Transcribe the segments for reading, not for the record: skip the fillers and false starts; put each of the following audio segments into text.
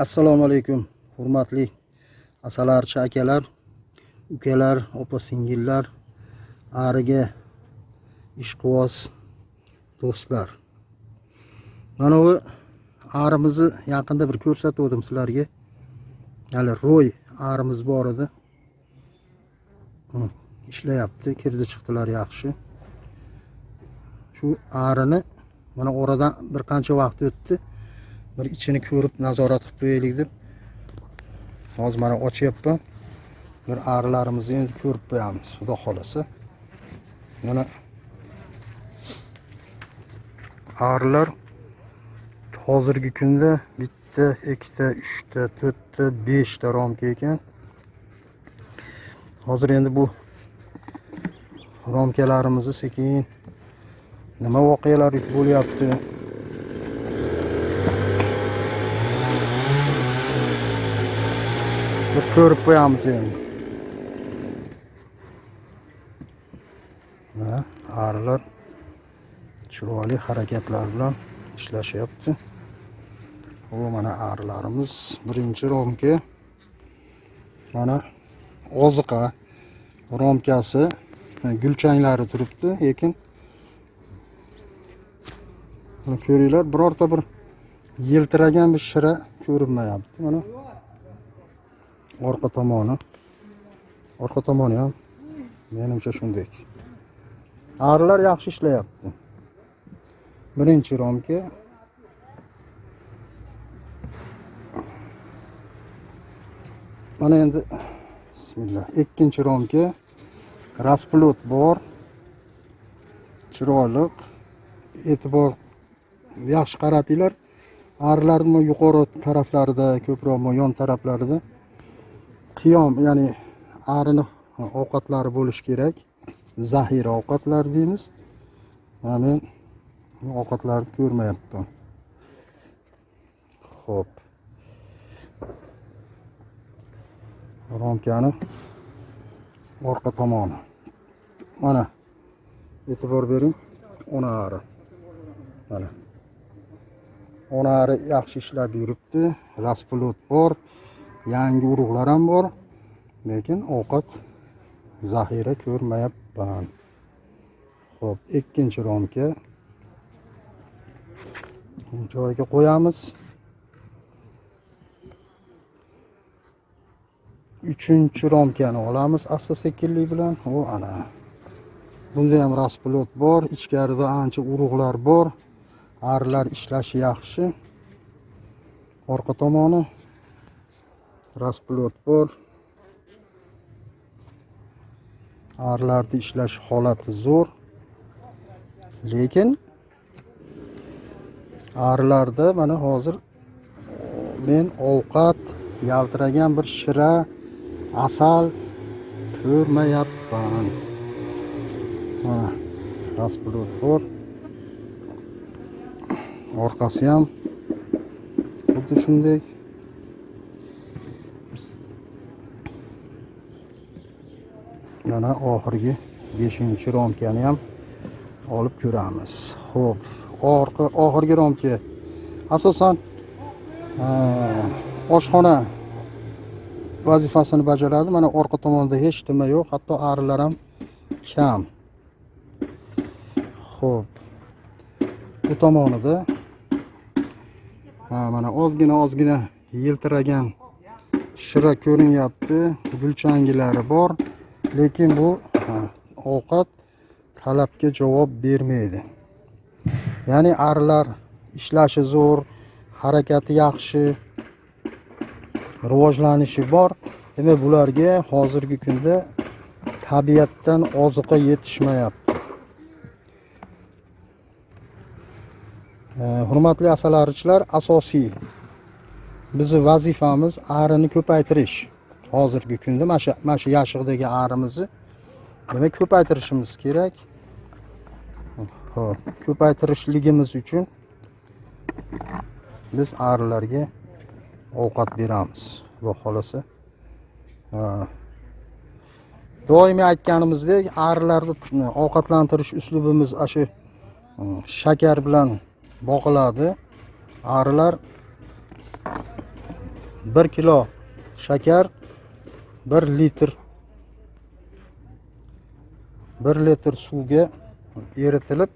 Assalomu alaykum, hurmatli asalarchi akalar, ukalar, opa-singillar, ariga ishqiboz do'stlar. Mana bu arimizni yaqinda bir ko'rsatdim sizlarga. Hali ro'y arimiz bor edi. Ishlayapti, kirdi chiqdilar yaxshi. Shu arini mana oradan bir qancha vaqt o'tdi. Bir ichini ko'rib nazorat qilib qo'yaylik deb hozir mana ochyapman. Bir arilarimizni endi ko'rib qo'yamiz, xudo xolasa. Mana arilar hozirgi kunda bitta, ikkita, uchta, to'rtta, beshta romka ekan. Hozir endi bu romkalarimizni sekin nima voqealar bo'lyapti, bir ko'rib qo'yamiz endi. Arilar chiroyli harakatlar bilan ishlashyapti. Bu mana arilarimiz birinchi romka. Mana oziqa romkasi gulchanglari turibdi, lekin mana ko'ringlar, birorta bir yiltiragan bir shira ko'rinmayapti. Mana orqa tomoni ham menimcha shunday. Arilar yaxshi ishlayapti. Birinchi romka. Mana endi bismillah, ikkinchi romka. Rasplot bor. Chiroyli. E'tibor yaxshi qaratinglar. Arilarning yuqori taraflarida, ko'proq yon taraflarida qiyom, ya'ni arini ovqatlari bo'lish kerak. Zahira ovqatlar deymiz. Men ovqatlarni ko'rmayapman. Xo'p. Romkani orqa tomoni. Mana e'tibor bering, 10 ari. Mana 10 ari yaxshi ishlab yuribdi. Rasplot bor, yangi urug'lar ham bor, lekin ovqat zahira ko'rmayapman. Xo'p, ikkinchi romka joyiga qo'yamiz. Uchinchi romkani olamiz asta-sekinlik bilan. O ana. Bunda ham rasplot bor, ichkarida ancha urug'lar bor. Arilar ishlashi yaxshi. Orqa tomoni rasplot bor. Arilarning ishlash holati zo'r. Lekin arilarda mana hozir men ovqat, yaltiragan bir shira, asal ko'rmayapman. Mana rasplot bor. Orqasi ham xuddi shunday. Mana oxirgi 5-romkani ham olib ko'ramiz. Xo'p, oxirgi romka asosan oshxona vazifasini bajaradi. Mana orqa tomonda hech nima yo'q, hatto arilar ham kam. Xo'p, bu tomonida mana ozgina yiltiragan shira ko'rinyapti. Gulchangilari bor, lekin bu ovqat talabga javob bermaydi. Ya'ni arilar ishlashi zo'r, harakati yaxshi, rivojlanishi bor. Demak, bularga hozirgi kunda tabiatdan oziqa yetishmayapti. Hurmatli asalarichilar, asosiy bizning vazifamiz arini ko'paytirish. Hozirgi kunda mana shu yashiqdagi arimizni demak ko'paytirishimiz kerak. Xo'p, ko'paytirishligimiz uchun biz arilarga ovqat beramiz. Xudo xolasa. Doimiy aytganimizdek, arilarni ovqatlantirish uslubimiz shu shakar bilan boqiladi. Arilar 1 kilo shakar, 1 litr suvga eritilib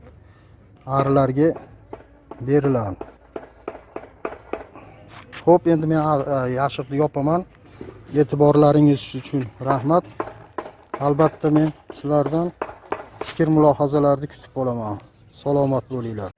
arilarga beriladi. Xo'p, endi men yashiqni yopaman. E'tiborlaringiz uchun rahmat. Albatta men sizlardan fikr mulohazalarni kutib qolaman. Salomat bo'linglar.